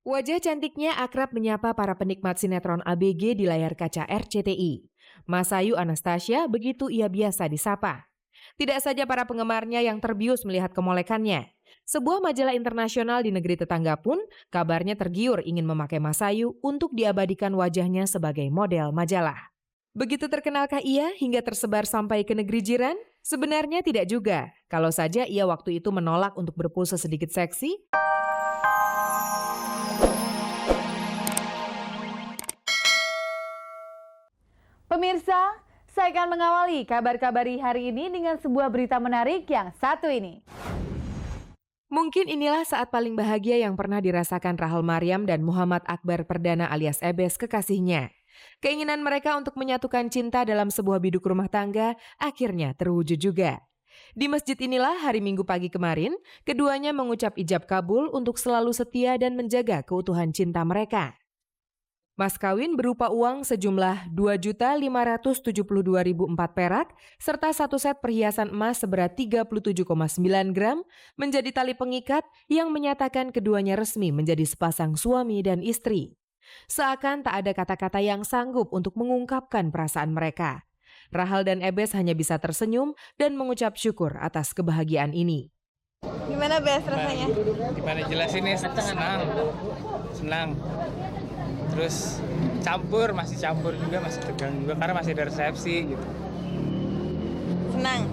Wajah cantiknya akrab menyapa para penikmat sinetron ABG di layar kaca RCTI. Masayu Anastasia begitu ia biasa disapa. Tidak saja para penggemarnya yang terbius melihat kemolekannya. Sebuah majalah internasional di negeri tetangga pun kabarnya tergiur ingin memakai Masayu untuk diabadikan wajahnya sebagai model majalah. Begitu terkenalkah ia hingga tersebar sampai ke negeri jiran? Sebenarnya tidak juga, kalau saja ia waktu itu menolak untuk berpose sedikit seksi. Pemirsa, saya akan mengawali kabar-kabari hari ini dengan sebuah berita menarik yang satu ini. Mungkin inilah saat paling bahagia yang pernah dirasakan Rahel Maryam dan Muhammad Akbar Perdana alias Ebes kekasihnya. Keinginan mereka untuk menyatukan cinta dalam sebuah biduk rumah tangga akhirnya terwujud juga. Di masjid inilah hari Minggu pagi kemarin, keduanya mengucap ijab kabul untuk selalu setia dan menjaga keutuhan cinta mereka. Mas kawin berupa uang sejumlah 2.572.004 perak serta satu set perhiasan emas seberat 37,9 gram menjadi tali pengikat yang menyatakan keduanya resmi menjadi sepasang suami dan istri. Seakan tak ada kata-kata yang sanggup untuk mengungkapkan perasaan mereka. Rahel dan Ebes hanya bisa tersenyum dan mengucap syukur atas kebahagiaan ini. Gimana Bes rasanya? Gimana jelasinnya? Senang. Terus masih campur juga, masih tegang juga karena masih ada resepsi gitu. Senang.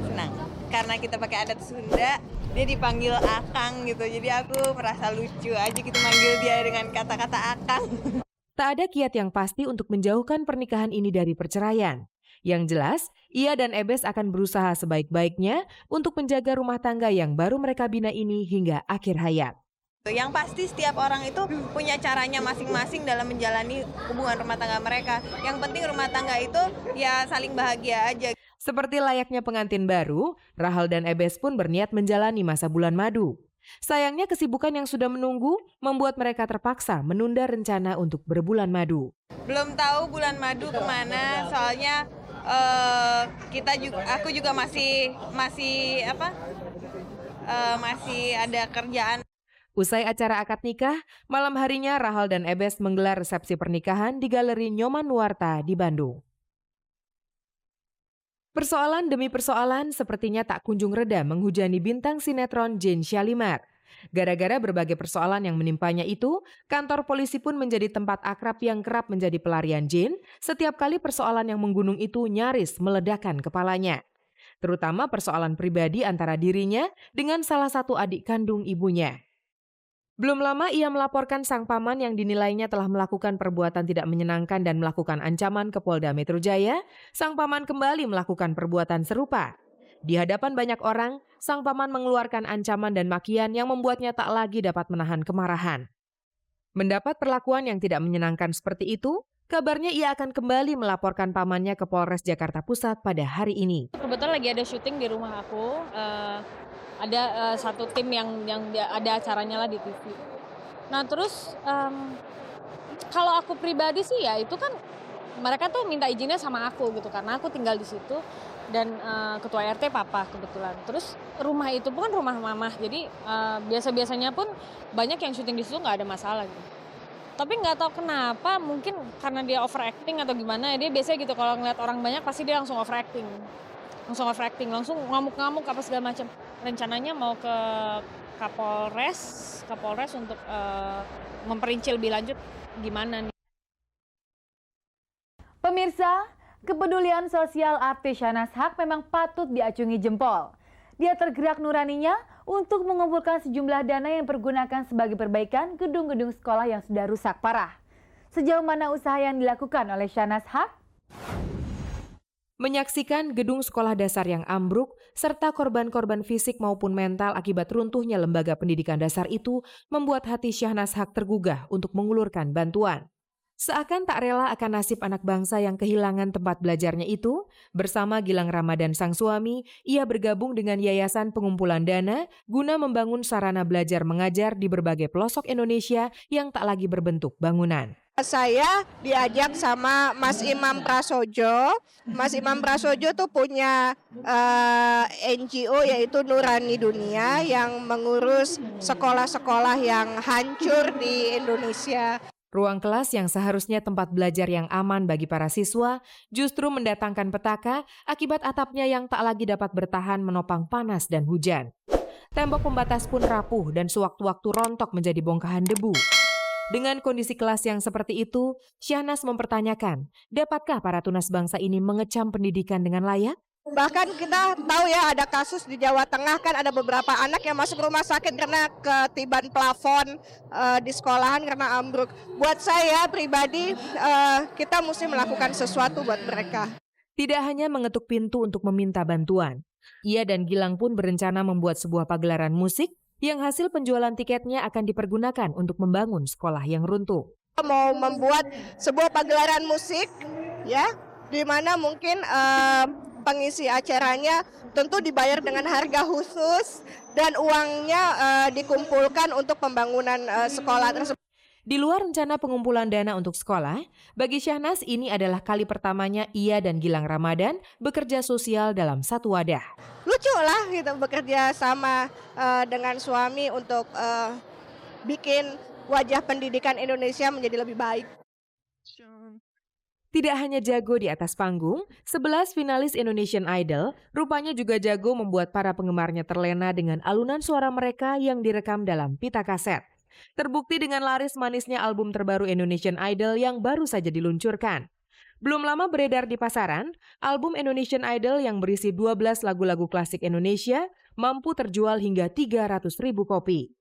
Karena kita pakai adat Sunda, dia dipanggil Akang gitu. Jadi aku merasa lucu aja gitu manggil dia dengan kata-kata Akang. Tak ada kiat yang pasti untuk menjauhkan pernikahan ini dari perceraian. Yang jelas, ia dan Ebes akan berusaha sebaik-baiknya untuk menjaga rumah tangga yang baru mereka bina ini hingga akhir hayat. Yang pasti setiap orang itu punya caranya masing-masing dalam menjalani hubungan rumah tangga mereka. Yang penting rumah tangga itu ya saling bahagia aja. Seperti layaknya pengantin baru, Rahel dan Ebes pun berniat menjalani masa bulan madu. Sayangnya kesibukan yang sudah menunggu membuat mereka terpaksa menunda rencana untuk berbulan madu. Belum tahu bulan madu kemana, soalnya aku juga masih ada kerjaan. Usai acara akad nikah, malam harinya Rahel dan Ebes menggelar resepsi pernikahan di Galeri Nyoman Nuarta di Bandung. Persoalan demi persoalan sepertinya tak kunjung reda menghujani bintang sinetron Jane Syalimar. Gara-gara berbagai persoalan yang menimpanya itu, kantor polisi pun menjadi tempat akrab yang kerap menjadi pelarian Jane setiap kali persoalan yang menggunung itu nyaris meledakkan kepalanya. Terutama persoalan pribadi antara dirinya dengan salah satu adik kandung ibunya. Belum lama ia melaporkan sang paman yang dinilainya telah melakukan perbuatan tidak menyenangkan dan melakukan ancaman ke Polda Metro Jaya. Sang paman kembali melakukan perbuatan serupa. Di hadapan banyak orang, sang paman mengeluarkan ancaman dan makian yang membuatnya tak lagi dapat menahan kemarahan. Mendapat perlakuan yang tidak menyenangkan seperti itu, kabarnya ia akan kembali melaporkan pamannya ke Polres Jakarta Pusat pada hari ini. Kebetulan lagi ada syuting di rumah aku. Ada satu tim yang ada acaranya lah di TV. Nah terus kalau aku pribadi sih ya itu kan mereka tuh minta izinnya sama aku gitu karena aku tinggal di situ dan ketua RT papa kebetulan. Terus rumah itu pun rumah mama jadi biasanya pun banyak yang syuting di situ nggak ada masalah gitu. Tapi nggak tahu kenapa mungkin karena dia overacting atau gimana dia biasanya gitu kalau ngeliat orang banyak pasti dia langsung overacting, langsung ngamuk-ngamuk apa segala macam. Rencananya mau ke Kapolres untuk memperinci lebih lanjut gimana nih. Pemirsa, kepedulian sosial artis Syahnas Haq memang patut diacungi jempol. Dia tergerak nuraninya untuk mengumpulkan sejumlah dana yang dipergunakan sebagai perbaikan gedung-gedung sekolah yang sudah rusak parah. Sejauh mana usaha yang dilakukan oleh Syahnas Haq? Menyaksikan gedung sekolah dasar yang ambruk, serta korban-korban fisik maupun mental akibat runtuhnya lembaga pendidikan dasar itu membuat hati Syahnas Haq tergugah untuk mengulurkan bantuan. Seakan tak rela akan nasib anak bangsa yang kehilangan tempat belajarnya itu, bersama Gilang Ramadan sang suami, ia bergabung dengan Yayasan Pengumpulan Dana guna membangun sarana belajar mengajar di berbagai pelosok Indonesia yang tak lagi berbentuk bangunan. Saya diajak sama Mas Imam Prasojo. Mas Imam Prasojo tuh punya NGO yaitu Nurani Dunia yang mengurus sekolah-sekolah yang hancur di Indonesia. Ruang kelas yang seharusnya tempat belajar yang aman bagi para siswa justru mendatangkan petaka akibat atapnya yang tak lagi dapat bertahan menopang panas dan hujan. Tembok pembatas pun rapuh dan sewaktu-waktu rontok menjadi bongkahan debu. Dengan kondisi kelas yang seperti itu, Syahnas mempertanyakan, dapatkah para tunas bangsa ini mengecam pendidikan dengan layak? Bahkan kita tahu ya ada kasus di Jawa Tengah kan ada beberapa anak yang masuk rumah sakit karena ketiban plafon di sekolahan karena ambruk. Buat saya pribadi kita mesti melakukan sesuatu buat mereka. Tidak hanya mengetuk pintu untuk meminta bantuan, ia dan Gilang pun berencana membuat sebuah pagelaran musik yang hasil penjualan tiketnya akan dipergunakan untuk membangun sekolah yang runtuh. Mau membuat sebuah pagelaran musik ya, di mana mungkin pengisi acaranya tentu dibayar dengan harga khusus dan uangnya dikumpulkan untuk pembangunan sekolah tersebut. Di luar rencana pengumpulan dana untuk sekolah, bagi Syahnas ini adalah kali pertamanya ia dan Gilang Ramadan bekerja sosial dalam satu wadah. Lucu lah gitu bekerja sama dengan suami untuk bikin wajah pendidikan Indonesia menjadi lebih baik. Tidak hanya jago di atas panggung, 11 finalis Indonesian Idol rupanya juga jago membuat para penggemarnya terlena dengan alunan suara mereka yang direkam dalam pita kaset. Terbukti dengan laris manisnya album terbaru Indonesian Idol yang baru saja diluncurkan. Belum lama beredar di pasaran, album Indonesian Idol yang berisi 12 lagu-lagu klasik Indonesia mampu terjual hingga 300.000 kopi.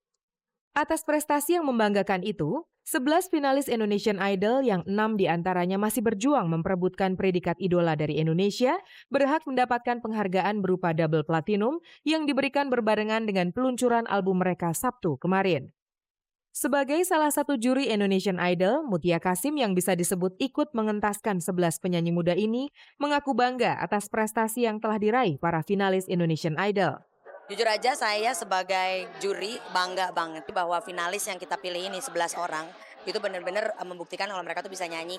Atas prestasi yang membanggakan itu, 11 finalis Indonesian Idol yang 6 diantaranya masih berjuang memperebutkan predikat idola dari Indonesia berhak mendapatkan penghargaan berupa double platinum yang diberikan berbarengan dengan peluncuran album mereka Sabtu kemarin. Sebagai salah satu juri Indonesian Idol, Mutia Kasim yang bisa disebut ikut mengentaskan 11 penyanyi muda ini mengaku bangga atas prestasi yang telah diraih para finalis Indonesian Idol. Jujur aja saya sebagai juri bangga banget bahwa finalis yang kita pilih ini 11 orang itu benar-benar membuktikan kalau mereka tuh bisa nyanyi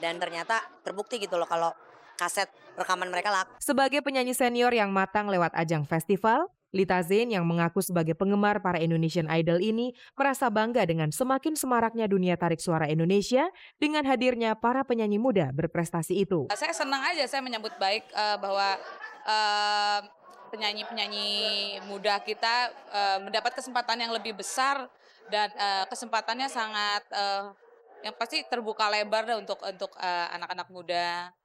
dan ternyata terbukti gitu loh kalau kaset rekaman mereka laku. Sebagai penyanyi senior yang matang lewat ajang festival, Lita Zain yang mengaku sebagai penggemar para Indonesian Idol ini merasa bangga dengan semakin semaraknya dunia tarik suara Indonesia dengan hadirnya para penyanyi muda berprestasi itu. Saya senang aja, saya menyambut baik bahwa penyanyi-penyanyi muda kita mendapat kesempatan yang lebih besar dan kesempatannya sangat yang pasti terbuka lebar untuk anak-anak muda.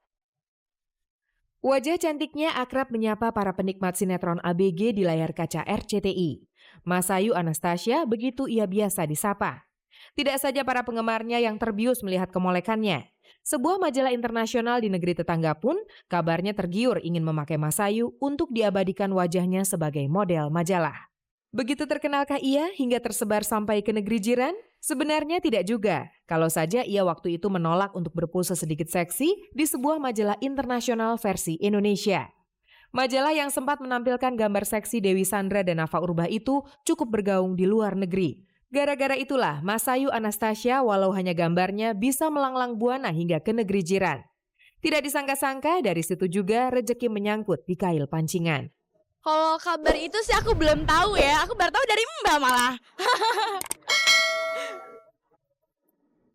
Wajah cantiknya akrab menyapa para penikmat sinetron ABG di layar kaca RCTI. Masayu Anastasia begitu ia biasa disapa. Tidak saja para penggemarnya yang terbius melihat kemolekannya. Sebuah majalah internasional di negeri tetangga pun kabarnya tergiur ingin memakai Masayu untuk diabadikan wajahnya sebagai model majalah. Begitu terkenalkah ia hingga tersebar sampai ke negeri jiran? Sebenarnya tidak juga, kalau saja ia waktu itu menolak untuk berpose sedikit seksi di sebuah majalah internasional versi Indonesia. Majalah yang sempat menampilkan gambar seksi Dewi Sandra dan Nafa Urbah itu cukup bergaung di luar negeri. Gara-gara itulah Masayu Anastasia walau hanya gambarnya bisa melanglang buana hingga ke negeri jiran. Tidak disangka-sangka dari situ juga rezeki menyangkut di kail pancingan. Kalau kabar itu sih aku belum tahu ya, aku baru tahu dari Mbak malah.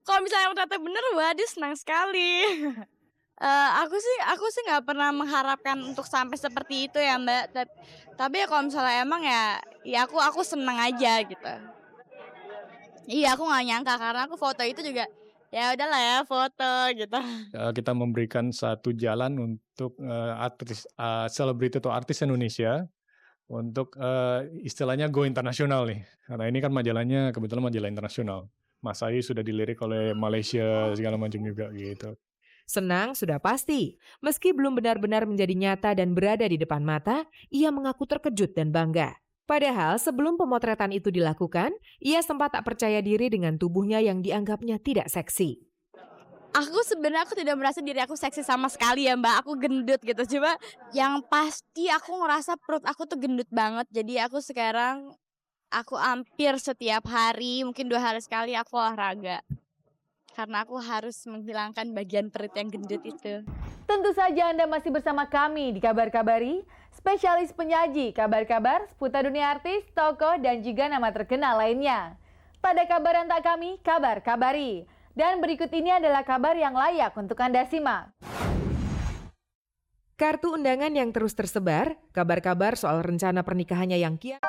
Kalau misalnya ternyata bener, waduh senang sekali. Aku sih nggak pernah mengharapkan untuk sampai seperti itu ya Mbak. Tapi ya kalau misalnya emang ya aku senang aja gitu. Iya aku nggak nyangka karena aku foto itu juga ya udahlah ya foto gitu. Kita memberikan satu jalan untuk artis selebriti atau artis Indonesia untuk istilahnya go internasional nih. Karena ini kan majalahnya kebetulan majalah internasional. Mas Ayu sudah dilirik oleh Malaysia segala macam juga gitu. Senang sudah pasti. Meski belum benar-benar menjadi nyata dan berada di depan mata, ia mengaku terkejut dan bangga. Padahal sebelum pemotretan itu dilakukan, ia sempat tak percaya diri dengan tubuhnya yang dianggapnya tidak seksi. Aku sebenarnya tidak merasa diri aku seksi sama sekali ya Mbak, aku gendut gitu. Coba yang pasti aku ngerasa perut aku tuh gendut banget. Jadi aku sekarang, aku hampir setiap hari, mungkin 2 hari sekali aku olahraga. karena aku harus menghilangkan bagian perut yang gendut itu. Tentu saja Anda masih bersama kami di Kabar Kabari, spesialis penyaji kabar-kabar seputar dunia artis, tokoh, dan juga nama terkenal lainnya. Pada kabaran tak kami, Kabar Kabari. Dan berikut ini adalah kabar yang layak untuk Anda simak. Kartu undangan yang terus tersebar, kabar-kabar soal rencana pernikahannya yang kian